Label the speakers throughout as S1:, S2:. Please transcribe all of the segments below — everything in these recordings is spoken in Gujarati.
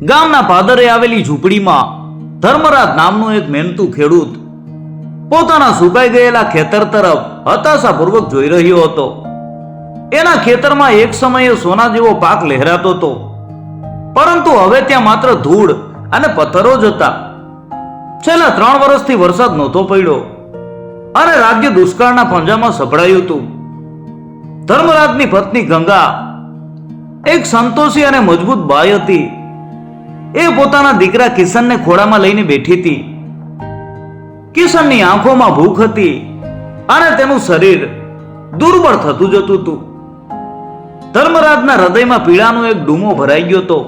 S1: ગામના પાદરે આવેલી ઝૂંપડીમાં ધર્મરાજ નામનો એક મહેનતુ ખેડૂત પોતાના સુકાઈ ગયેલા ખેતર તરફ હતાશાપૂર્વક જોઈ રહ્યો હતો. એના ખેતરમાં એક સમયે સોના જેવો પાક લહેરાતો હતો, પરંતુ હવે ત્યાં માત્ર ધૂળ અને પથ્થરો જ હતા. છેલ્લા 3 વર્ષથી વરસાદ નહોતો પડ્યો અને રાજ્ય દુષ્કાળના પંજામાં સપડાયું હતું. ધર્મરાજની પત્ની ગંગા એક સંતોષી અને મજબૂત બાઈ હતી. એ પોતાના દીકરા કિશનને ખોળામાં લઈને બેઠી હતી. કિશનની આંખોમાં ભૂખ હતી અને તેનું શરીર દુર્બળ થતું જતું હતું. ધર્મરાજના હૃદયમાં પીડાનો એક ડૂમો ભરાઈ ગયો હતો.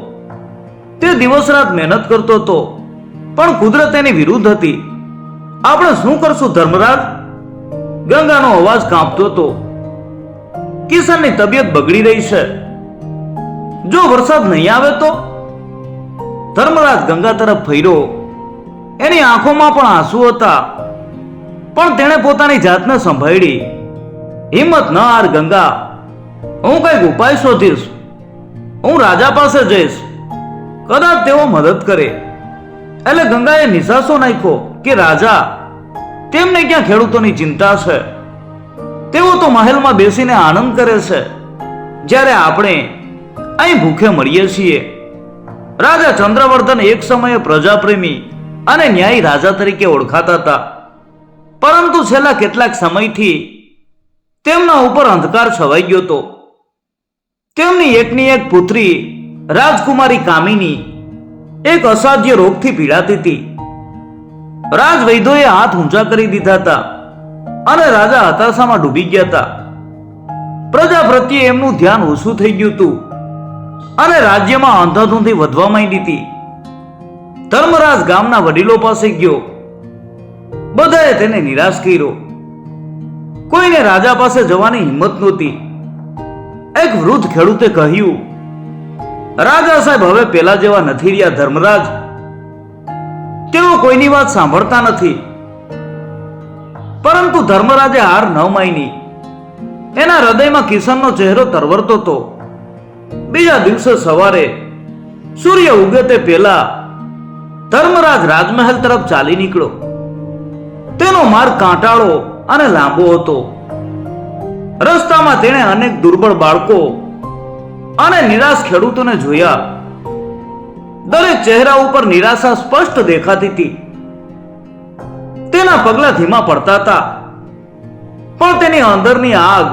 S1: તે દિવસ રાત મહેનત કરતો હતો, પણ કુદરત એની વિરુદ્ધ હતી. આપણે શું કરશું ધર્મરાજ? ગંગાનો અવાજ કાંપતો હતો. કિશનની તબિયત બગડી રહી છે. જો વરસાદ નહીં આવે તો? ધર્મરાજ ગંગા તરફ ફર્યો. એની આંખોમાં પણ આંસુ હતા, પણ તેણે પોતાની જાતને સંભાળી. હિંમત ન હાર ગંગા, હું કઈક ઉપાય શોધીશ. હું રાજા પાસે જઈશ, કદાચ તેઓ મદદ કરે. એટલે ગંગાએ નિસાસો નાખ્યો કે રાજા, તેમને ક્યાં ખેડૂતોની ચિંતા છે? તેઓ તો મહેલમાં બેસીને આનંદ કરે છે, જ્યારે આપણે અહીં ભૂખે મળીએ છીએ. રાજા ચંદ્રવર્ધન એક સમયે પ્રજાપ્રેમી અને ન્યાયી રાજા તરીકે ઓળખાતા હતા, પરંતુ છેલ્લા કેટલાક સમયથી તેમના ઉપર અંધકાર છવાઈ ગયો હતો. તેમની એકની એક પુત્રી રાજકુમારી કામિની એક અસાધ્ય રોગથી પીડાતી હતી. રાજવૈદ્યોએ હાથ ઊંચા કરી દીધા હતા અને રાજા હતાશામાં ડૂબી ગયા હતા. પ્રજા પ્રત્યે એમનું ધ્યાન ઓછું થઈ ગયું હતું અને રાજ્યમાં અંધાધૂંધી વધવા માંડી હતી. ધર્મરાજ ગામના વડીલો પાસે ગયો. બધાએ તેને નિરાશ કર્યો. કોઈને રાજા પાસે જવાની હિંમત નહોતી. એક વૃદ્ધ ખેડૂતે કહ્યું, રાજા સાહેબ હવે પેલા જેવા નથી રહ્યા ધર્મરાજ. તેઓ કોઈની વાત સાંભળતા નથી. પરંતુ ધર્મરાજે હાર ન માની. એના હૃદયમાં કિશનનો ચહેરો તરવરતો હતો. બીજા દિવસે સવારે સૂર્ય ઉગે તે પહેલા ધર્મરાજ રાજમહેલ તરફ ચાલી નીકળ્યો. તેનો માર્ગ કાંટાળો અને લાંબો હતો. રસ્તામાં તેણે અનેક દુર્બળ બાળકો અને નિરાશ ખેડૂતોને જોયા. દરેક ચહેરા ઉપર નિરાશા સ્પષ્ટ દેખાતી હતી. તેના પગલા ધીમા પડતા હતા, પણ તેની અંદરની આગ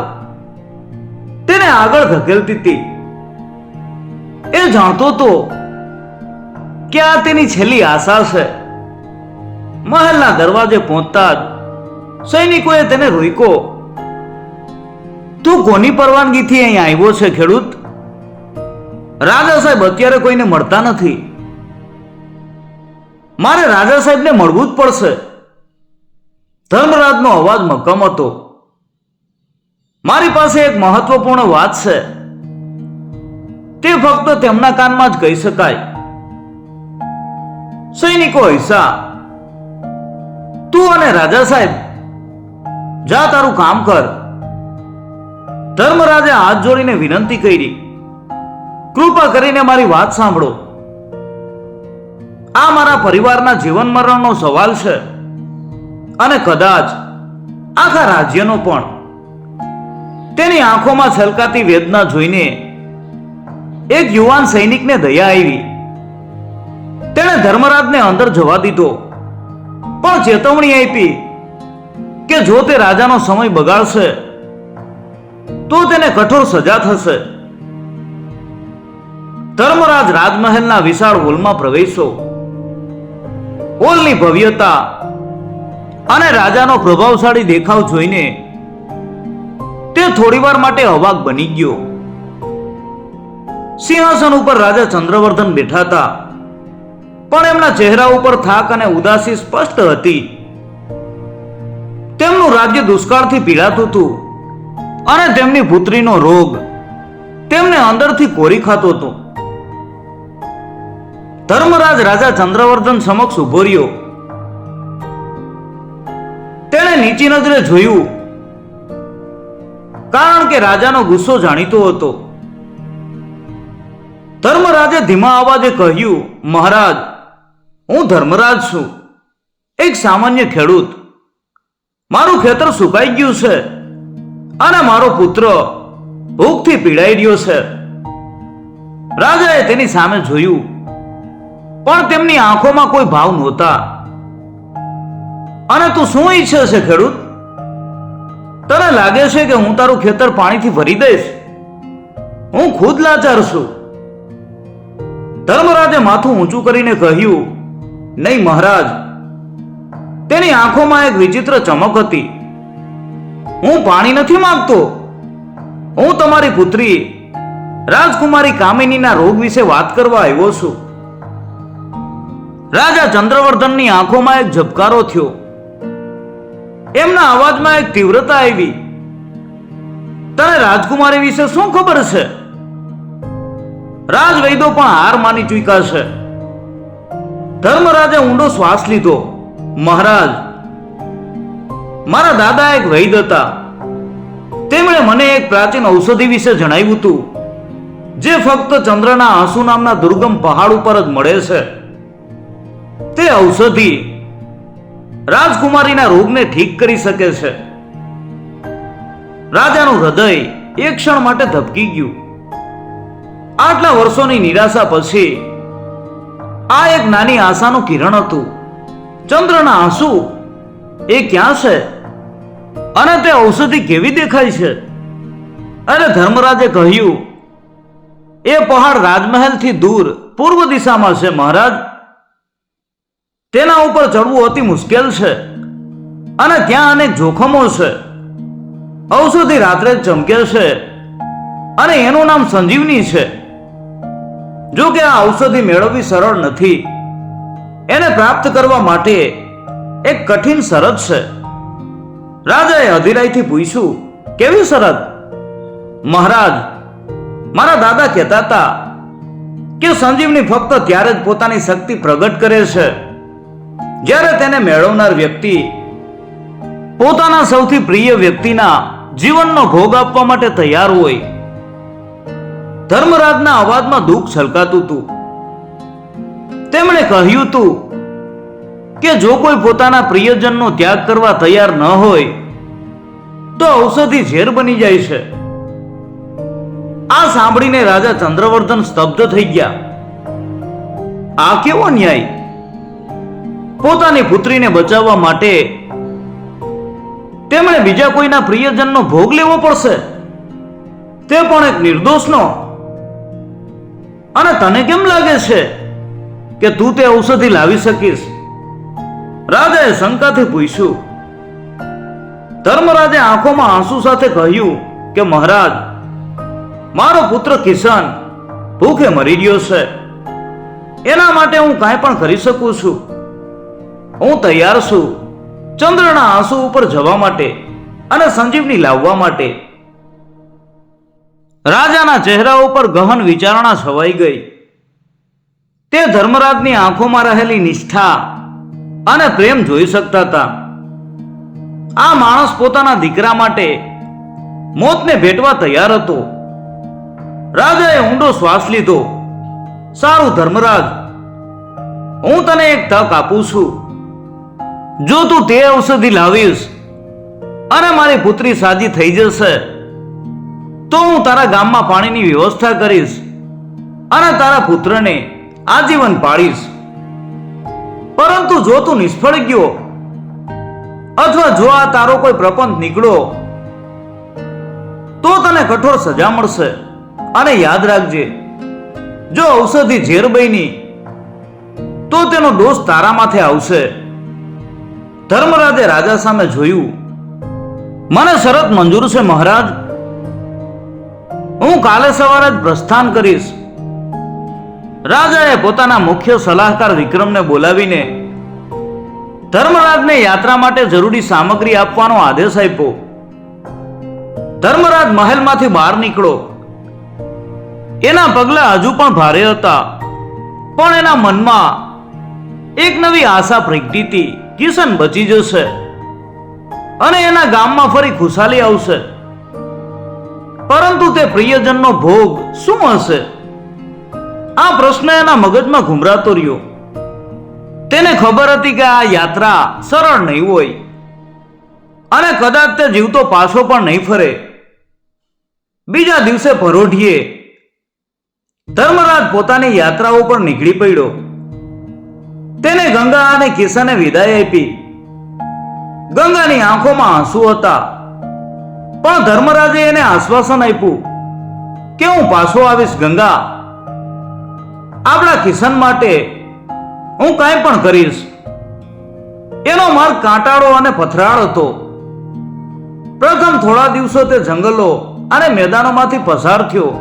S1: તેને આગળ ધકેલતી હતી. એ જાણતો હતો કે આ તેની છેલ્લી આશા છે. મહેલના દરવાજે પહોંચતા જ સૈનિકોએ તેને રોક્યો. તું કોની પરવાનગીથી અહીં આવ્યો છે ખેડૂત? રાજા સાહેબ અત્યારે કોઈને મળતા નથી. મારે રાજા સાહેબને મળવું જ પડશે. ધર્મરાજનો અવાજ મક્કમ હતો. મારી પાસે એક મહત્વપૂર્ણ વાત છે. તે ફક્ત તેમના કાનમાં જ કહી શકાય. સૈનિકો હૈસા. તું અને રાજા સાહેબ જા, તારું કામ કર. ધર્મરાજે હાથ જોડીને વિનંતી કરી, કૃપા કરીને મારી વાત સાંભળો. આ મારા પરિવારના જીવન મરણનો સવાલ છે અને કદાચ આખા રાજ્યનો પણ. તેની આંખોમાં છલકાતી વેદના જોઈને એક યુવાન સૈનિકને દયા આવી. તેણે ધર્મરાજને અંદર જવા દીધો, પણ ચેતવણી આપી કે જો તે રાજાનો સમય બગાડશે તો તેને કઠોર સજા થશે. ધર્મરાજ રાજમહેલના વિશાળ હોલમાં પ્રવેશ્યો. હોલની ભવ્યતા અને રાજાનો પ્રભાવશાળી દેખાવ જોઈને તે થોડીવાર માટે અવાક બની ગયો. સિંહાસન ઉપર રાજા ચંદ્રવર્ધન બેઠા હતા, પણ એમના ચહેરા ઉપર થાક અને ઉદાસી સ્પષ્ટ હતી. તેમનું રાજ્ય દુષ્કાળથી પીડાતું હતું અને તેમની પુત્રીનો રોગ તેમને અંદરથી કોરી ખાતો હતો. ધર્મરાજ રાજા ચંદ્રવર્ધન સમક્ષ ઉભો રહ્યો. તેણે નીચી નજરે જોયું, કારણ કે રાજાનો ગુસ્સો જાણીતો હતો. ધર્મરાજે ધીમા અવાજે કહ્યું, મહારાજ, હું ધર્મરાજ છું, એક સામાન્ય ખેડૂત. મારું ખેતર સુકાઈ ગયું છે અને મારો પુત્ર ભૂખથી પીડાઈ રહ્યો છે. રાજાએ તેની સામે જોયું, પણ તેમની આંખોમાં કોઈ ભાવ નહોતા. અને તું શું ઈચ્છે છે ખેડૂત? તને લાગે છે કે હું તારું ખેતર પાણીથી ભરી દઈશ? હું ખુદ લાચાર છું. ધર્મરાજે માથું ઊંચું કરીને કહ્યું, નહીં મહારાજ. તેની આંખોમાં એક વિચિત્ર ચમક હતી. હું પાણી નથી માંગતો. હું તમારી પુત્રી રાજકુમારી કામિનીના રોગ વિશે વાત કરવા આવ્યો છું. રાજા ચંદ્રવર્ધનની આંખોમાં એક ઝબકારો થયો. એમના અવાજમાં એક તીવ્રતા આવી. તને રાજકુમારી વિશે શું ખબર છે? રાજવૈદો પણ હાર માની ચૂક્યા છે. ધર્મરાજે ઊંડો શ્વાસ લીધો. મહારાજ, મારા દાદા એક વૈદ હતા. તેમણે મને એક પ્રાચીન ઔષધિ વિશે જણાવ્યું હતું, જે ફક્ત ચંદ્રના આંસુ નામના દુર્ગમ પહાડ ઉપર જ મળે છે. તે ઔષધિ રાજકુમારીના રોગને ઠીક કરી શકે છે. રાજાનું હૃદય એક ક્ષણ માટે ધબકી ગયું. આટલા વર્ષોની નિરાશા પછી આ એક નાની આશાનું કિરણ હતું. ચંદ્રના આંસુ એ ક્યાં છે અને તે ઔષધિ કેવી દેખાય છે? અરે, ધર્મરાજે કહ્યું, એ પહાડ રાજમહેલથી દૂર પૂર્વ દિશામાં છે મહારાજ. તેના ઉપર ચડવું અતિ મુશ્કેલ છે અને ત્યાં અનેક જોખમો છે. ઔષધિ રાત્રે જ ચમકે છે અને એનું નામ સંજીવની છે. જો કે આ ઔષધિ મેળવવી સરળ નથી. એને પ્રાપ્ત કરવા માટે એક કઠિન શરત છે. રાજાએ અધીરાઈથી પૂછ્યું, કેવી શરત? મહારાજ, મારા દાદા કહેતા હતા કે સંજીવની ફક્ત ત્યારે જ પોતાની શક્તિ પ્રગટ કરે છે જ્યારે તેને મેળવનાર વ્યક્તિ પોતાના સૌથી પ્રિય વ્યક્તિના જીવનનો ભોગ આપવા માટે તૈયાર હોય. ધર્મરાજના અવાજમાં દુઃખ છલકાતું હતું. તેમણે કહ્યું હતું કે જો કોઈ પોતાના પ્રિયજનનો ત્યાગ કરવા તૈયાર ન હોય તો ઔષધિ ઝેર બની જાય છે. આ સાંભળીને રાજા ચંદ્રવર્ધન સ્તબ્ધ થઈ ગયા. આ કેવો ન્યાય? પોતાની પુત્રીને બચાવવા માટે તેમણે બીજા કોઈના પ્રિયજનનો ભોગ લેવો પડશે, તે પણ એક નિર્દોષનો. અને તને કેમ લાગે છે કે તું તે ઔષધિ લાવી શકીશ? રાજાએ શંકાથી પૂછ્યું. ધર્મરાજે આંખોમાં આંસુ સાથે કહ્યું કે મહારાજ, મારો પુત્ર કિશન ભૂખે મરી ગયો છે. એના માટે હું કાંઈ પણ કરી શકું છું. હું તૈયાર છું ચંદ્રના આંસુ ઉપર જવા માટે અને સંજીવની લાવવા માટે. રાજાના ચહેરા ઉપર ગહન વિચારણા છવાઈ ગઈ. તે ધર્મરાજની આંખોમાં રહેલી નિષ્ઠા અને પ્રેમ જોઈ શકતા હતા. આ માણસ પોતાના દીકરા માટે મોતને ભેટવા તૈયાર હતો. રાજાએ ઊંડો શ્વાસ લીધો. સારું ધર્મરાજ, હું તને એક તક આપું છું. જો તું તે ઔષધિ લાવીશ અને મારી પુત્રી સાજી થઈ જશે તો હું તારા ગામમાં પાણીની વ્યવસ્થા કરીશ અને તારા પુત્રને આજીવન પાળીશ. પરંતુ જો તું નિષ્ફળ ગયો અથવા જો આ તારો કોઈ પ્રપંચ નીકળ્યો તો તને કઠોર સજા મળશે. અને યાદ રાખજે, જો ઔષધિ ઝેર બની તો તેનો દોષ તારા માથે આવશે. ધર્મરાજે રાજા સામે જોયું. મને શરત મંજૂર છે મહારાજ. હું કાલે સવારે જ પ્રસ્થાન કરીશ. રાજાએ પોતાના મુખ્ય સલાહકાર વિક્રમને બોલાવીને ધર્મરાજને યાત્રા માટે જરૂરી સામગ્રી આપવાનો આદેશ આપ્યો. ધર્મરાજ મહેલમાંથી બહાર નીકળ્યો. એના પગલા હજુ પણ ભારે હતા, પણ એના મનમાં એક નવી આશા પ્રગટી હતી. કિશન બચી જશે અને એના ગામમાં ફરી ખુશાલી આવશે. પરંતુ તે પ્રિયજનનો ભોગ શું હશે? આ પ્રશ્ન એના મગજમાં ઘુમરાતો રહ્યો. તેને ખબર હતી કે આ યાત્રા સરળ નહીં હોય અને કદાચ તે જીવતો પાછો પણ નહીં ફરે. બીજા દિવસે પરોઢિયે ધર્મરાજ પોતાની યાત્રા ઉપર નીકળી પડ્યો. તેને ગંગા અને કિશને વિદાય આપી. ગંગાની આંખોમાં આંસુ હતા, પણ ધર્મરાજે એને આશ્વાસન આપ્યું કે હું પાછો આવીશ ગંગા. આપણા કિશન માટે હું કાંઈ પણ કરીશ. એનો માર્ગ કાંટાળો અને પથરાળ હતો. પ્રથમ થોડા દિવસો તે જંગલો અને મેદાનોમાંથી પસાર થયો.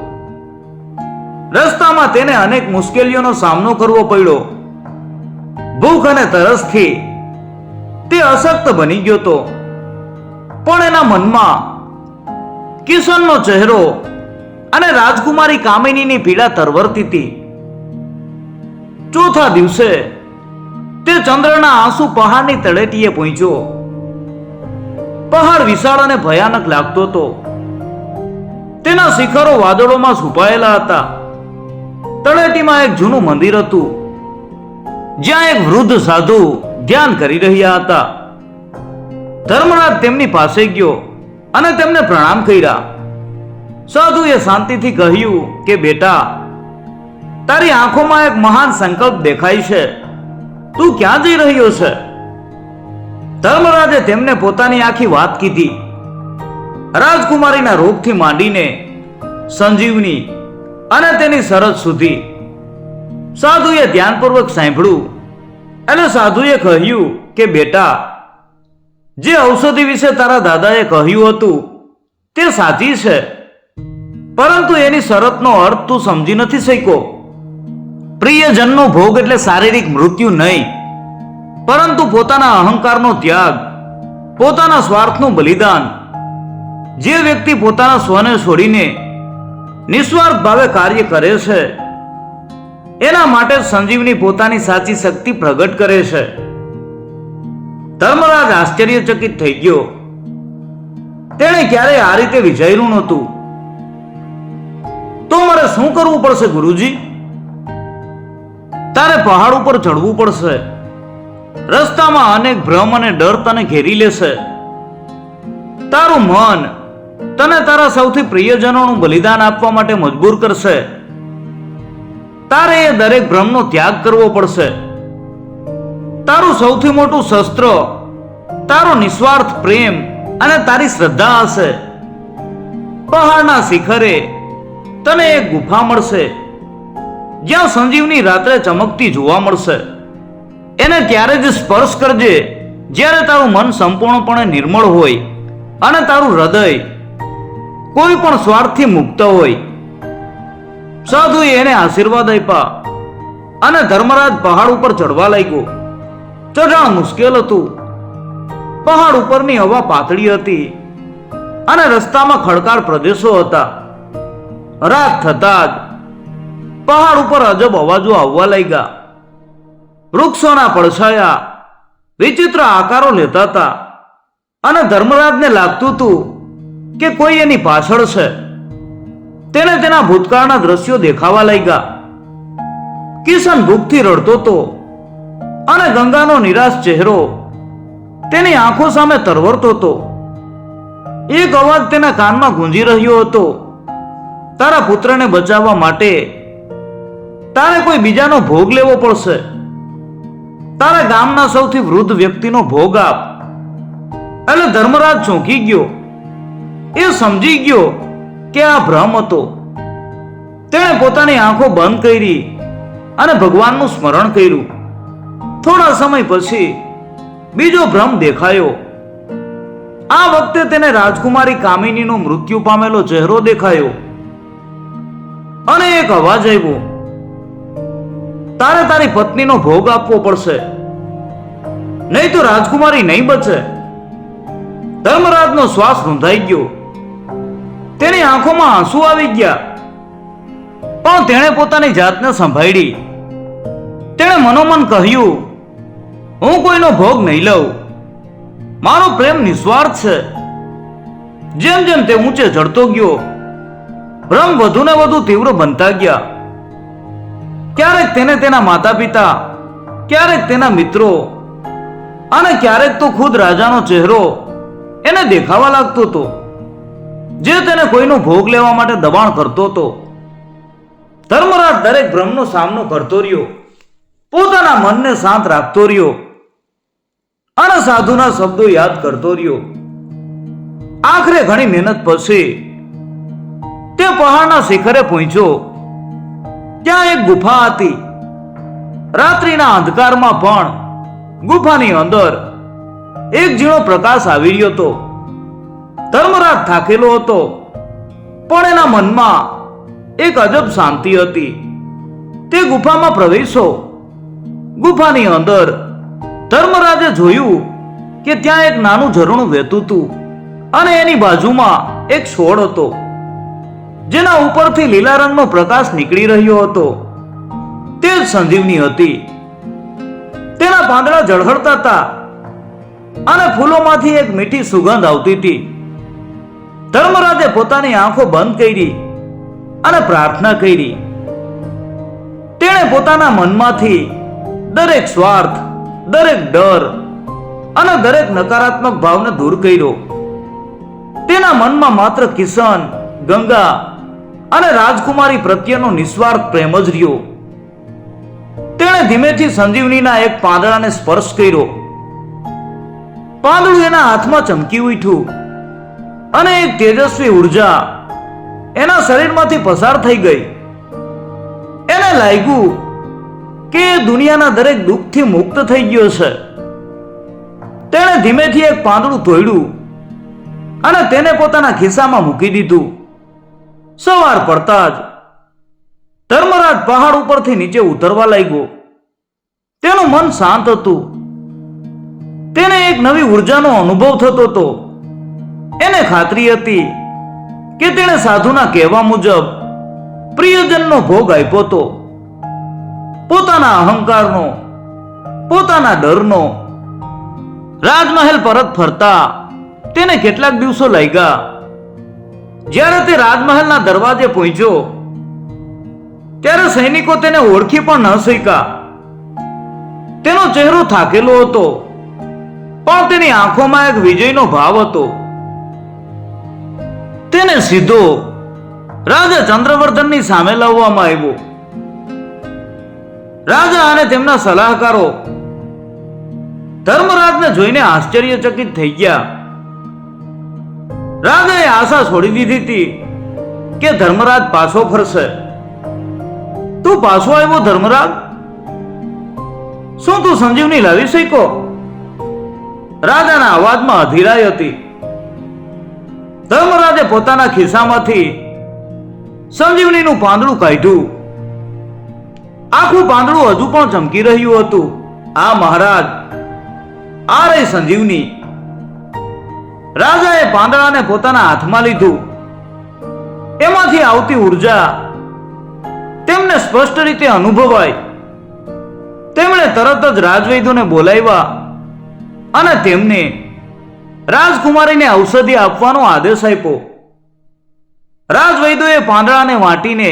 S1: રસ્તામાં તેને અનેક મુશ્કેલીઓનો સામનો કરવો પડ્યો. ભૂખ અને તરસથી તે અશક્ત બની ગયો હતો, પણ એના મનમાં કિશનનો ચહેરો અને રાજકુમારી કામિનીની પીડા તરવરતી હતી. ચોથા દિવસે તે ચંદ્રના આંસુ પહાડની તળેટીએ પહોંચ્યો. પહાડ વિશાળ અને ભયાનક લાગતો હતો. તેના શિખરો વાદળોમાં છુપાયેલા હતા. તળેટીમાં એક જૂનું મંદિર હતું, જ્યાં એક વૃદ્ધ સાધુ ધ્યાન કરી રહ્યા હતા. ધર્મરાજ તેમની પાસે ગયો અને તેમને પ્રણામ કર્યા. સાધુએ શાંતિથી કહ્યું કે બેટા, તારી આંખોમાં એક મહાન સંકલ્પ દેખાય છે. તું ક્યાં જઈ રહ્યો છે? ધર્મરાજે તેમને પોતાની આખી વાત કીધી. રાજકુમારીના રોગથી માંડીને સંજીવની અને તેની શરત સુધી. સાધુએ ધ્યાનપૂર્વક સાંભળ્યું. એટલે સાધુએ કહ્યું કે બેટા, જે ઔષધિ વિશે તારા દાદાએ કહ્યું હતું તે સાચી છે, પરંતુ એની શરતનો અર્થ તું સમજી નથી શક્યો. પ્રિયજનનો ભોગ એટલે શારીરિક મૃત્યુ નહીં, પરંતુ પોતાના અહંકારનો ત્યાગ, પોતાના સ્વાર્થનું બલિદાન. જે વ્યક્તિ પોતાના સ્વને છોડીને નિસ્વાર્થ ભાવે કાર્ય કરે છે, એના માટે સંજીવની પોતાની સાચી શક્તિ પ્રગટ કરે છે. ધર્મરાજ આશ્ચર્યચકિત થઈ ગયો. તેણે ક્યારેય આ રીતે વિચાર્યું નહોતું. તો મારે શું કરવું પડશે ગુરુજી? તારે પહાડ ઉપર ચડવું પડશે. રસ્તામાં અનેક ભ્રમ અને ડર તને ઘેરી લેશે. તારું મન તને તારા સૌથી પ્રિયજનોનું બલિદાન આપવા માટે મજબૂર કરશે. તારે એ દરેક ભ્રમનો ત્યાગ કરવો પડશે. તારું સૌથી મોટું શસ્ત્ર તારો નિસ્વાર્થ પ્રેમ અને તારી શ્રદ્ધા હશે. પહાડના શિખરે તને એક ગુફા મળશે, જ્યાં સંજીવની રાત્રે ચમકતી જોવા મળશે. એને ત્યારે જ સ્પર્શ કરજે જ્યારે તારું મન સંપૂર્ણપણે નિર્મળ હોય અને તારું હૃદય કોઈ પણ સ્વાર્થથી મુક્ત હોય. સાધુએ એને આશીર્વાદ આપ્યા અને ધર્મરાજ પહાડ ઉપર ચડવા લાગ્યો. ચઢાણ મુશ્કેલ હતું. પહાડ ઉપરની હવા પાતળી હતી અને રસ્તામાં ખડકાળ પ્રદેશો હતા. રાત થતા જ પહાડ ઉપર અજબ અવાજો આવવા લાગ્યા. વૃક્ષોના પડછાયા વિચિત્ર આકારો લેતા હતા અને ધર્મરાજને લાગતું હતું કે કોઈ એની પાછળ છે. તેને તેના ભૂતકાળના દ્રશ્યો દેખાવા લાગ્યા. કિશન ભૂખથી રડતો હતો અને ગંગાનો નિરાશ ચહેરો તેની આંખો સામે તરવરતો હતો. એક અવાજ તેના કાનમાં ગુંજી રહ્યો હતો, તારા પુત્રને બચાવવા માટે તારે કોઈ બીજાનો ભોગ લેવો પડશે. તારા ગામના સૌથી વૃદ્ધ વ્યક્તિનો ભોગ આપ. એટલે ધર્મરાજ ચોંકી ગયો. એ સમજી ગયો કે આ ભ્રમ હતો. તેણે પોતાની આંખો બંધ કરી અને ભગવાનનું સ્મરણ કર્યું. થોડા સમય પછી બીજો ભ્રમ દેખાયો. આ વખતે તેને રાજકુમારી કામિનીનો મૃત્યુ પામેલો ચહેરો દેખાયો અને એક અવાજ આવ્યો, તારે તારી પત્નીનો ભોગ આપવો પડશે, નહીં તો રાજકુમારી નહીં બચે. ધર્મરાજનો શ્વાસ રૂંધાઈ ગયો. તેની આંખોમાં આંસુ આવી ગયા, પણ તેણે પોતાની જાતને સંભાળી. તેણે મનોમન કહ્યું, હું કોઈનો ભોગ નહીં લઉં. મારો પ્રેમ નિસ્વાર્થ છે. જેમ જેમ તે ઊંચે ચડતો ગયો, ભ્રમ વધુ ને વધુ તીવ્ર બનતા ગયા. ક્યારેક તેને તેના માતા પિતા, ક્યારેક તેના મિત્રો અને ક્યારેક તો ખુદ રાજાનો ચહેરો એને દેખાવા લાગતો હતો, જે તેને કોઈનો ભોગ લેવા માટે દબાણ કરતો હતો. ધર્મરાજ દરેક ભ્રમનો સામનો કરતો રહ્યો, પોતાના મનને શાંત રાખતો રહ્યો અને સાધુના શબ્દો યાદ કરતો રહ્યો. આખરે ઘણી મહેનત પછી તે પહાડના શિખરે પહોંચ્યો. ત્યાં એક ગુફા હતી. રાત્રિના અંધકારમાં પણ ગુફાની અંદર એક ઝીણો પ્રકાશ આવી રહ્યો હતો. ધર્મરાજ થાકેલો હતો, પણ એના મનમાં એક અજબ શાંતિ હતી. તે ગુફામાં પ્રવેશો. ગુફાની અંદર ધર્મરાજે જોયું કે ત્યાં એક નાનું ઝરણું વહેતું હતું અને એની બાજુમાં એક છોડ હતો, જેના ઉપરથી લીલા રંગનો પ્રકાશ નીકળી રહ્યો હતો. તે જ સંજીવની હતી. તેના પાંદડા ઝળહળતા હતા અને ફૂલોમાંથી એક મીઠી સુગંધ આવતી હતી. ધર્મરાજે પોતાની આંખો બંધ કરી અને પ્રાર્થના કરી. તેણે પોતાના મનમાંથી દરેક સ્વાર્થ, દરેક ડર અને દરેક નકારાત્મક ભાવને દૂર કર્યો. તેના મનમાં માત્ર કિશન, ગંગા અને રાજકુમારી પ્રત્યેનો નિસ્વાર્થ પ્રેમ જ રહ્યો. તેણે ધીમેથી સંજીવનીના એક પાંદડાને સ્પર્શ કર્યો. પાંદડું એના હાથમાં ચમકી ઉઠ્યું અને એક તેજસ્વી ઉર્જા એના શરીરમાંથી પસાર થઈ ગઈ. એને લાગ્યું કે એ દુનિયાના દરેક દુઃખથી મુક્ત થઈ ગયો છે. તેણે ધીમેથી એક પાંદડું તોડ્યું અને તેને પોતાના ખિસ્સામાં મૂકી દીધું. સવાર પડતા જ ધર્મરાજ પહાડ ઉપરથી નીચે ઉતરવા લાગ્યો. તેનું મન શાંત હતું. તેને એક નવી ઉર્જાનો અનુભવ થતો હતો. એને ખાતરી હતી કે તેણે સાધુના કહેવા મુજબ પ્રિયજનનો ભોગ આપ્યો હતો. પોતાના અહંકારનો, પોતાના ડરનો. રાજમહેલ પરત ફરતા તેને કેટલાક દિવસો લાગ્યા. જ્યારે તે રાજમહેલના દરવાજે પહોંચ્યો ત્યારે સૈનિકો તેને ઓળખી પણ ન શક્યા. તેનો ચહેરો થાકેલો હતો, પણ તેની આંખોમાં એક વિજયનો ભાવ હતો. તેને સીધો રાજા ચંદ્રવર્ધનની સામે લાવવામાં આવ્યો. રાજા અને તેમના સલાહકારો ધર્મરાજને જોઈને આશ્ચર્યચકિત થઈ ગયા. રાજાએ આશા છોડી દીધી હતી કે ધર્મરાજ પાછો ફરશે. તું પાછો આવ્યો ધર્મરાજ? શું તું સંજીવની લાવી શક્યો? રાજાના અવાજમાં અધીરાઈ હતી. ધર્મરાજે પોતાના ખિસ્સામાંથી સંજીવનીનું પાંદડું કાઢ્યું. આખું પાંદડું હજુ પણ ચમકી રહ્યું હતું. આ મહારાજ, આ રહી સંજીવની. રાજાએ પાંદડાને પોતાના હાથમાં લીધું. એમાંથી આવતી ઉર્જા તેમને સ્પષ્ટ રીતે અનુભવાય. તેમણે તરત જ રાજવૈદ્યોને બોલાવ્યા અને તેમને રાજકુમારીને ઔષધિ આપવાનો આદેશ આપ્યો. રાજવૈદ્યોએ પાંદડાને વાટીને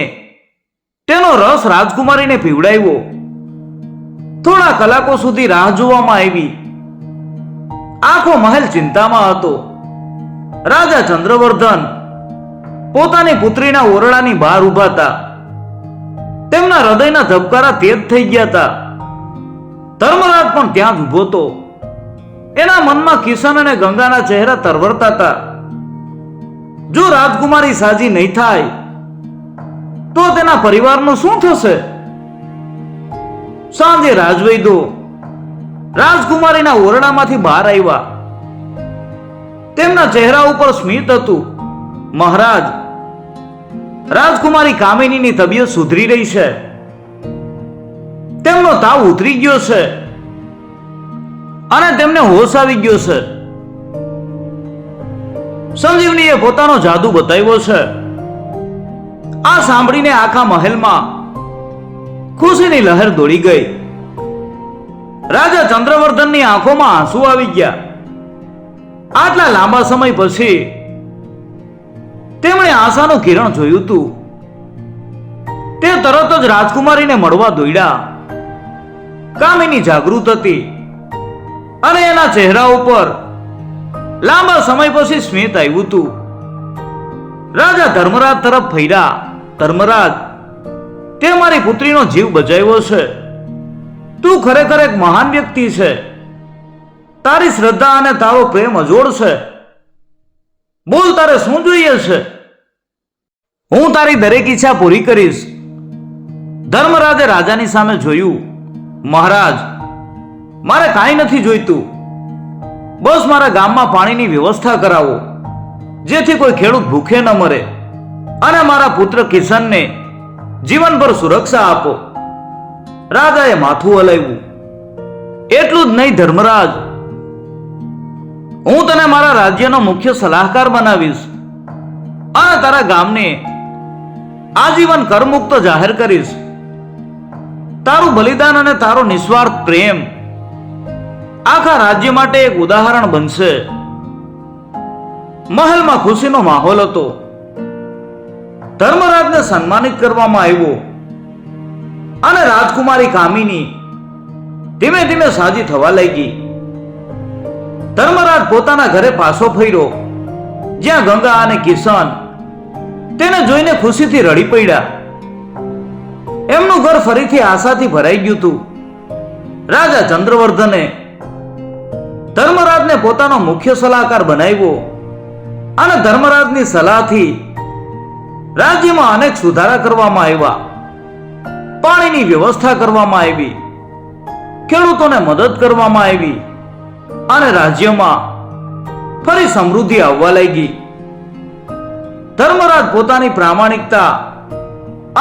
S1: તેનો રસ રાજકુમારીને પીવડાવ્યો. થોડા કલાકો સુધી રાહ જોવામાં આવી. આખો મહેલ ચિંતામાં હતો. રાજા ચંદ્રવર્ધન પોતાની પુત્રીના ઓરડાની બહાર ઊભા હતા. તેમના હૃદયના ધબકારા તેજ થઈ ગયા હતા. ધર્મરાજ પણ ત્યાં જ ઊભો હતો. એના મનમાં કિશન અને ગંગાના ચહેરા તરવરતા હતા. જો રાજકુમારી સાજી નહીં થાય તો તેના પરિવારનું શું થશે? સાંજે રાજવૈદ્યો રાજકુમારીના ઓરડામાંથી બહાર આવ્યા. તેમના ચહેરા ઉપર સ્મિત હતું. મહારાજ, રાજકુમારી કામિનીની તબિયત સુધરી રહી છે. તેમનો તાવ ઉતરી ગયો છે અને તેમને હોશ આવી ગયો છે. સંજીવનીએ પોતાનો જાદુ બતાવ્યો છે. આ સાંભળીને આખા મહેલમાં ખુશીની લહેર દોડી ગઈ. રાજા ચંદ્રવર્ધનની આંખોમાં આંસુ આવી ગયા. આટલા લાંબા સમય પછી તેમણે આશાનું કિરણ જોયું હતું. તે તરત જ રાજકુમારીને મળવા દોડ્યા. કામિની જાગૃત હતી અને એના ચહેરા ઉપર લાંબા સમય પછી સ્મિત આવ્યું હતું. રાજા ધર્મરાજ તરફ ફર્યા. ધર્મરાજ, તે મારી પુત્રીનો જીવ બચાવ્યો છે. તું ખરેખર એક મહાન વ્યક્તિ છે. તારી શ્રદ્ધા અને તારો પ્રેમ અજોડ છે. બોલ, તારે શું જોઈએ છે? હું તારી દરેક ઈચ્છા પૂરી કરીશ. ધર્મરાજે રાજાની સામે જોયું. મહારાજ, મારે કાંઈ નથી જોઈતું. બસ મારા ગામમાં પાણીની વ્યવસ્થા કરાવો, જેથી કોઈ ખેડૂત ભૂખે ન મરે, અને મારા પુત્ર કિશનને જીવનભર સુરક્ષા આપો. રાજાએ માથું હલાવ્યું. એટલું જ નહીં ધર્મરાજ, હું તને મારા રાજ્યનો મુખ્ય સલાહકાર બનાવીશ અને તારા ગામને આજીવન કરમુક્ત જાહેર કરીશ. તારું બલિદાન અને તારો નિસ્વાર્થ પ્રેમ આખા રાજ્ય માટે એક ઉદાહરણ બનશે. મહેલમાં ખુશીનો માહોલ હતો. ધર્મરાજને સન્માનિત કરવામાં આવ્યો અને રાજકુમારી કામિની ધીમે ધીમે સાજી થવા લાગી. ધર્મરાજ પોતાના ઘરે પાછો ફર્યો, જ્યાં ગંગા અને કિશન તેને જોઈને ખુશીથી રડી પડ્યા. એમનું ઘર ફરીથી આશાથી ભરાઈ ગયું હતું. રાજા ચંદ્રવર્ધને ધર્મરાજને પોતાનો મુખ્ય સલાહકાર બનાવ્યો અને ધર્મરાજની સલાહથી રાજ્યમાં અનેક સુધારા કરવામાં આવ્યા. પાણીની વ્યવસ્થા કરવામાં આવી, ખેડૂતોને મદદ કરવામાં આવી અને રાજ્યમાં ફરી સમૃદ્ધિ આવવા લાગી. ધર્મરાજ પોતાની પ્રામાણિકતા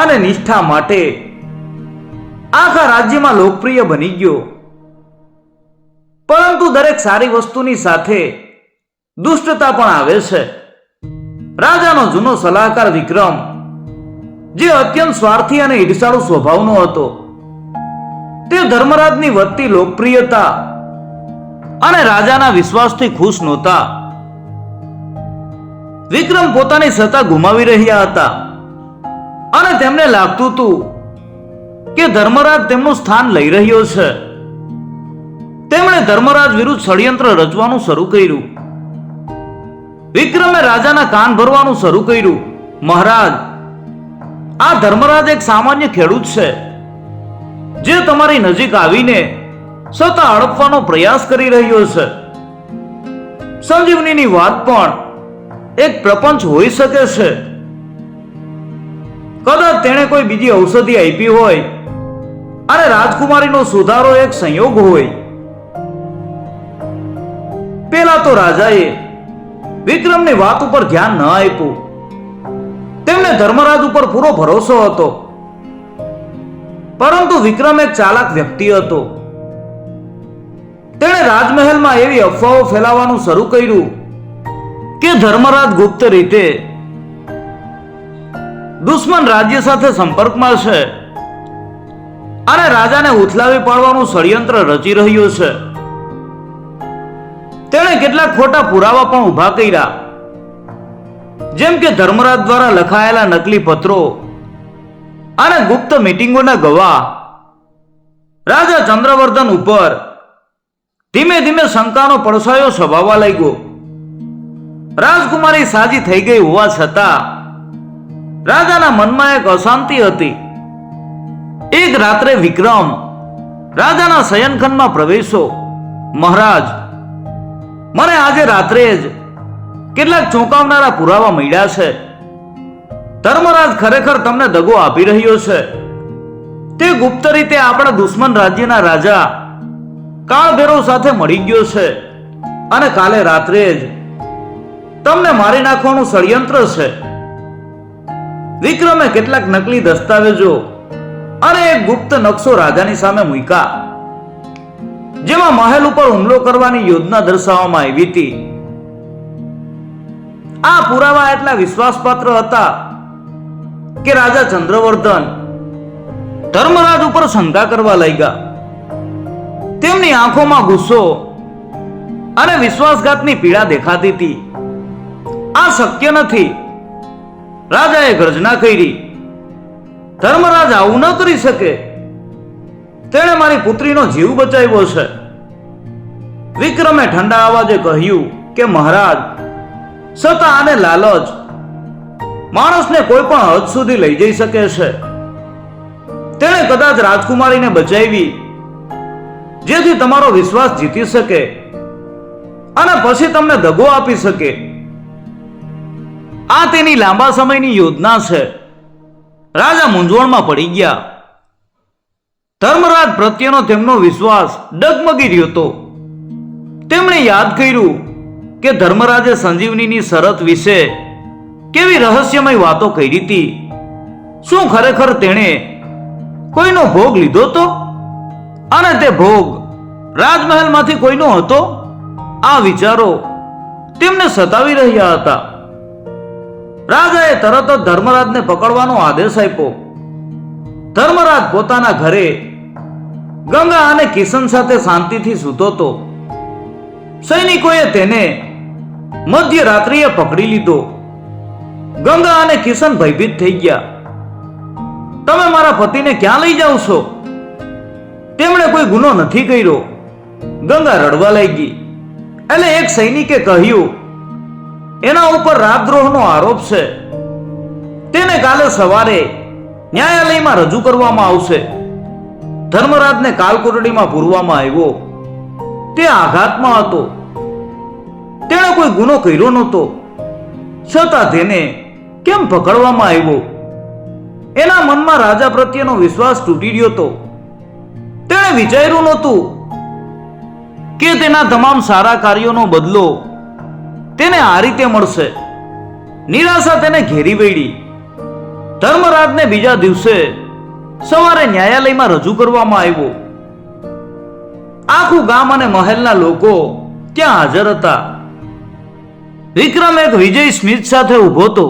S1: અને નિષ્ઠા માટે આખા રાજ્યમાં લોકપ્રિય બની ગયો. પરંતુ દરેક સારી વસ્તુની સાથે દુષ્ટતા પણ આવે છે. રાજાનો જૂનો સલાહકાર વિક્રમ, જે અત્યંત સ્વાર્થી અને ઈર્ષાળુ સ્વભાવનો હતો, તે ધર્મરાજની વધતી લોકપ્રિયતા અને રાજાના વિશ્વાસથી ખુશ નહોતા. વિક્રમ પોતાની સત્તા ગુમાવી રહ્યા હતા અને તેમને લાગતું હતું કે ધર્મરાજ તેમનું સ્થાન લઈ રહ્યો છે. તેમણે ધર્મરાજ વિરુદ્ધ ષડયંત્ર રચવાનું શરૂ કર્યું. વિક્રમે રાજાના કાન ભરવાનું શરૂ કર્યું. મહારાજ, આ ધર્મરાજ એક સામાન્ય ખેડૂત છે, જે તમારી નજીક આવીને સત્તા હડપવાનો પ્રયાસ કરી રહ્યો છે. સંજીવનીની વાત પણ એક પ્રપંચ હોઈ શકે છે. કદાચ તેણે કોઈ બીજી ઔષધિ આપી હોય અને રાજકુમારીનો સુધારો એક સંયોગ હોય. પેલા તો રાજાએ વિક્રમની વાત ઉપર ધ્યાન ન આપ્યું. તેમને ધર્મરાજ ઉપર પૂરો ભરોસો હતો. પરંતુ વિક્રમ એક ચાલાક વ્યક્તિ હતો. તેણે રાજમહેલમાં એવી અફવાઓ ફેલાવવાનું શરૂ કર્યું કે ધર્મરાજ ગુપ્ત રીતે દુશ્મન રાજ્ય સાથે સંપર્કમાં છે અને રાજાને ઉથલાવી પાડવાનું ષડયંત્ર રચી રહ્યો છે. તેણે કેટલાક ખોટા પુરાવા પણ ઉભા કર્યા, જેમ કે ધર્મરાજ દ્વારા લખાયેલા નકલી પત્રો અને ગુપ્ત મીટિંગોના ગવાહ. રાજા ચંદ્રવર્ધન ઉપર ધીમે ધીમે શંકાનો પડછાયો છવાવા લાગ્યો. રાજકુમારી સાજી થઈ ગઈ હોવા છતાં રાજાના મનમાં એક અશાંતિ હતી. એક રાત્રે વિક્રમ રાજાના શયનખંડમાં પ્રવેશ્યો. મહારાજ, મને આજે રાત્રે જ કેટલાક ચોંકાવનારા પુરાવા મળ્યા છે. ધર્મરાજ ખરેખર તમને દગો આપી રહ્યો છે. તે ગુપ્ત રીતે આપણા દુશ્મન રાજ્યના રાજા કાળભૈરવ સાથે મળી ગયો છે અને કાલે રાત્રે જ તમને મારી નાખવાનું ષડયંત્ર છે. વિક્રમે કેટલાક નકલી દસ્તાવેજો અને એક ગુપ્ત નકશો રાજાની સામે મૂક્યા, જેમાં મહેલ ઉપર હુમલો કરવાની યોજના દર્શાવવામાં આવી હતી. આ પુરાવા એટલા વિશ્વાસપાત્ર હતા કે રાજા ચંદ્રવર્ધન ધર્મરાજ ઉપર શંકા કરવા લાગ્યા. તેમની આંખોમાં ગુસ્સો અને વિશ્વાસઘાતની પીડા દેખાતી હતી. આ શક્ય નથી, રાજાએ ગર્જના કરી. ધર્મરાજ આવું ન કરી શકે. તેણે મારી પુત્રીનો જીવ બચાવ્યો છે. વિક્રમે ઠંડા અવાજે કહ્યું કે મહારાજ, સત્તા અને લાલચ માણસને કોઈ પણ હદ સુધી લઈ જઈ શકે છે. તેણે કદાચ રાજકુમારીને બચાવી જેથી તમારો વિશ્વાસ જીતી શકે અને પછી તમને દગો આપી શકે. આ તેની લાંબા સમયની યોજના છે. રાજા મૂંઝવણમાં પડી ગયા. ધર્મરાજ પ્રત્યેનો તેમનો વિશ્વાસ ડગમગી રહ્યો હતો. તેમણે યાદ કર્યું કે ધર્મરાજે સંજીવનીની શરત વિશે કેવી રહસ્યમય વાતો કરી હતી. શું ખરેખર તેણે કોઈનો ભોગ લીધો હતો અને તે ભોગ રાજમહેલમાંથી કોઈનો હતો? આ વિચારો તેમને સતાવી રહ્યા હતા. રાજાએ તરત જ ધર્મરાજને પકડવાનો આદેશ આપ્યો. ધર્મરાજ પોતાના ઘરે ગંગા અને કિશન સાથે શાંતિથી સૂતો હતો. સૈનિકોએ તેને મધ્યરાત્રિએ પકડી લીધો. ગંગા અને કિશન ભયભીત થઈ ગયા. તમે મારા પતિને ક્યાં લઈ જાઓ છો? તેમણે કોઈ ગુનો નથી કર્યો. ગંગા રડવા લાગી. એટલે એક સૈનિકે કહ્યું, એના ઉપર રાજદ્રોહનો આરોપ છે. તેને કાલે સવારે ન્યાયાલયમાં રજૂ કરવામાં આવશે. ધર્મરાજને કાલકોટડીમાં પૂરવામાં આવ્યો. તે આઘાતમાં હતો. તેણે કોઈ ગુનો કર્યો નહોતો, છતાં તેને કેમ પકડવામાં આવ્યો? એના મનમાં રાજા પ્રત્યેનો વિશ્વાસ તૂટી ગયો હતો. તેણે વિચાર્યું નહોતું કે તેના તમામ સારા કાર્યોનો બદલો તેને આ રીતે મળશે. નિરાશા તેને ઘેરી વળી. ધર્મરાજને બીજા દિવસે સવારે ન્યાયાલયમાં રજૂ કરવામાં આવ્યો. આખું ગામ અને મહેલના લોકો ત્યાં હાજર હતા. વિક્રમ એક વિજય સ્મિત સાથે ઊભો હતો.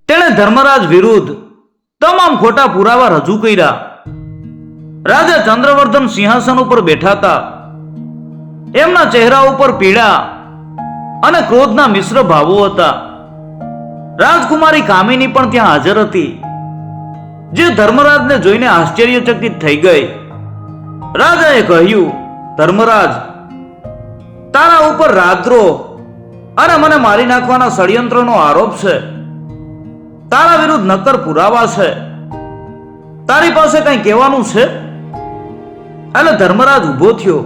S1: તેણે ધર્મરાજ વિરુદ્ધ તમામ ખોટા પુરાવા રજૂ કર્યા. રાજા ચંદ્રવર્ધન સિંહાસન ઉપર બેઠા હતા. એમના ચહેરા ઉપર પીડા અને ક્રોધના મિશ્ર ભાવો હતા. રાજકુમારી કામિની પણ ત્યાં હાજર હતી, જે ધર્મરાજને જોઈને આશ્ચર્યચકિત થઈ ગઈ. રાજાએ કહ્યું, ધર્મરાજ, તારા ઉપર રાજદ્રોહ અને મને મારી નાખવાના ષડયંત્રનો આરોપ છે. તારા વિરુદ્ધ નક્કર પુરાવા છે. તારી પાસે કંઈ કહેવાનું છે? એટલે ધર્મરાજ ઊભો થયો.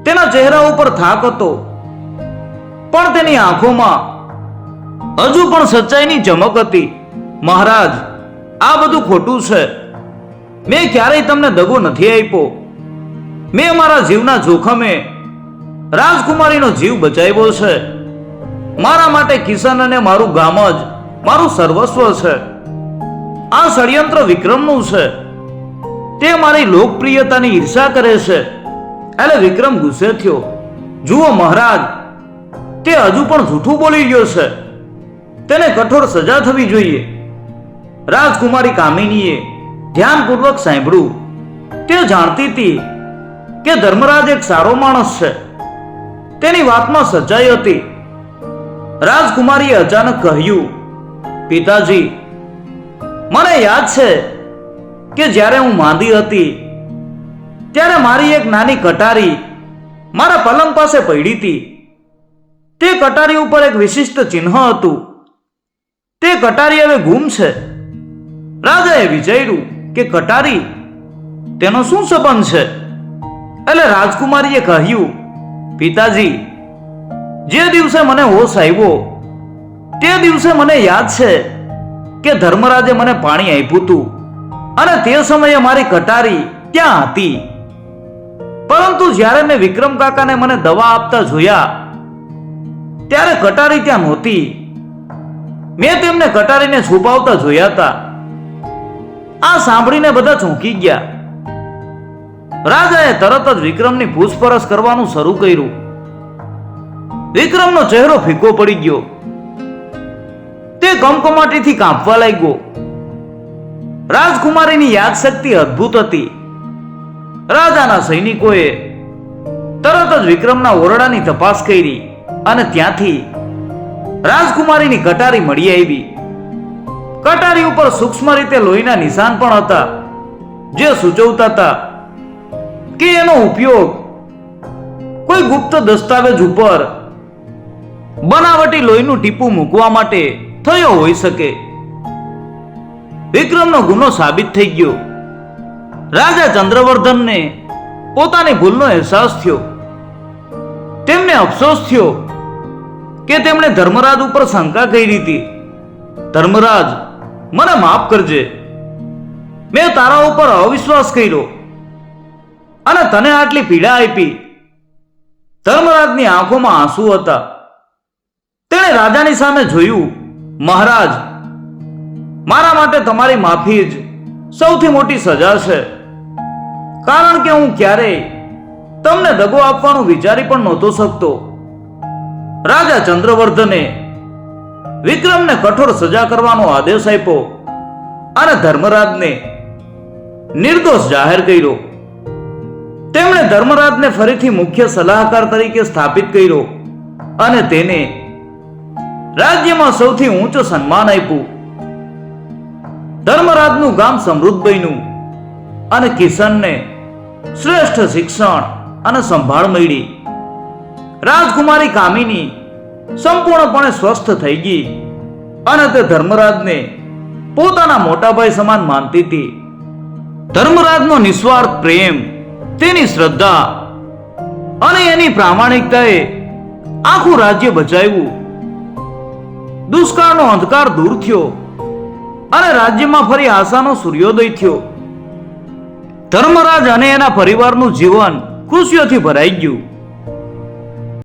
S1: તેના ચહેરા ઉપર થાક હતો, પણ તેની આંખોમાં હજુ પણ સચ્ચાઈની ચમક હતી. મહારાજ, આ બધું ખોટું છે. મેં ક્યારેય તમને દગો નથી આપ્યો. મેં મારા જીવના જોખમે રાજકુમારીનો જીવ બચાવ્યો છે. મારા માટે કિશન અને મારું ગામ જ મારું સર્વસ્વ છે. આ ષડયંત્ર વિક્રમનું છે. તે મારી લોકપ્રિયતાની ઈર્ષા કરે છે. એટલે વિક્રમ ગુસ્સે થયો. જુઓ મહારાજ, તે હજુ પણ જૂઠું બોલી ગયો છે. તેને કઠોર સજા થવી જોઈએ. રાજકુમારી કામિનીએ ધ્યાનપૂર્વક સાંભળ્યું. તે જાણતી હતી કે ધર્મરાજ એક સારો માણસ છે. તેની વાતમાં સચ્ચાઈ હતી. રાજકુમારીએ અચાનક કહ્યું, પિતાજી, મને યાદ છે કે જ્યારે હું માંદી હતી ત્યારે મારી એક નાની કટારી મારા પલંગ પાસે પડી હતી. તે કટારી ઉપર એક વિશિષ્ટ ચિહ્ન હતું. તે કટારી હવે ગુમ છે. રાજાએ વિચાર્યું કે કટારી, તેનો શું સંબંધ છે? એટલે રાજકુમારીએ કહ્યું, પિતાજી, જે દિવસે મને હોશ આવ્યો તે દિવસે મને યાદ છે કે ધર્મરાજે મને પાણી આપ્યું હતું અને તે સમયે મારી કટારી ત્યાં હતી. પરંતુ જ્યારે મેં વિક્રમ કાકાને મને દવા આપતા જોયા ત્યારે કટારી ત્યાં નહોતી. મેં તેમને કટારીને છુપાવતા જોયા હતા. આ સાંભળીને બધા ચોંકી ગયા. રાજાએ તરત જ વિક્રમની પૂછપરછ કરવાનું શરૂ કર્યું. વિક્રમનો ચહેરો ફીકો પડી ગયો. તે કમકમાટીથી કાંપવા લાગ્યો. રાજકુમારીની યાદશક્તિ અદ્ભુત હતી. રાજાના સૈનિકોએ તરત જ વિક્રમના ઓરડાની તપાસ કરી અને ત્યાંથી રાજકુમારીની કટારી મળી આવી. કટારી ઉપર સૂક્ષ્મ રીતે લોહીના નિશાન પણ હતા, જે સૂચવતા હતા કે એનો ઉપયોગ કોઈ ગુપ્ત દસ્તાવેજ ઉપર બનાવટી લોહીનું ટીપું મૂકવા માટે થયો હોઈ શકે. વિક્રમનો ગુનો સાબિત થઈ ગયો. રાજા ચંદ્રવર્ધનને પોતાની ભૂલનો અહેસાસ થયો. તેમને અફસોસ થયો કે તેમણે ધર્મરાજ ઉપર શંકા કરી હતી. ધર્મરાજ, મને માફ કરજે. મેં તારા ઉપર અવિશ્વાસ કર્યો અને તને આટલી પીડા આપી. ધર્મરાજની આંખોમાં આંસુ હતા. તેણે રાજાની સામે જોયું. મહારાજ, મારા માટે તમારી માફી જ સૌથી મોટી સજા છે, કારણ કે હું ક્યારેય તમને દગો આપવાનું વિચારી પણ નહોતો શકતો. રાજા ચંદ્રવર્ધને વિક્રમને કઠોર સજા કરવાનો આદેશ આપ્યો અને ધર્મરાજને નિર્દોષ જાહેર કર્યો. તેમણે ધર્મરાજને ફરીથી મુખ્ય સલાહકાર તરીકે સ્થાપિત કર્યો અને તેને રાજ્યમાં સૌથી ઊંચું સન્માન આપ્યું. ધર્મરાજનું ગામ સમૃદ્ધ બન્યું અને કિશનને શ્રેષ્ઠ શિક્ષણ અને સંભાળ મળી. રાજકુમારી કામિની સંપૂર્ણપણે સ્વસ્થ થઈ ગઈ અને તે ધર્મરાજને પોતાના મોટાભાઈ સમાન માનતી હતી. ધર્મરાજનો નિસ્વાર્થ પ્રેમ, તેની શ્રદ્ધા અને એની પ્રામાણિકતાએ આખું રાજ્ય બચાવ્યું. દુષ્કાળનો અંધકાર દૂર થયો અને રાજ્યમાં ફરી આશાનો સૂર્યોદય થયો. ધર્મરાજ અને એના પરિવારનું જીવન ખુશીઓથી ભરાઈ ગયું.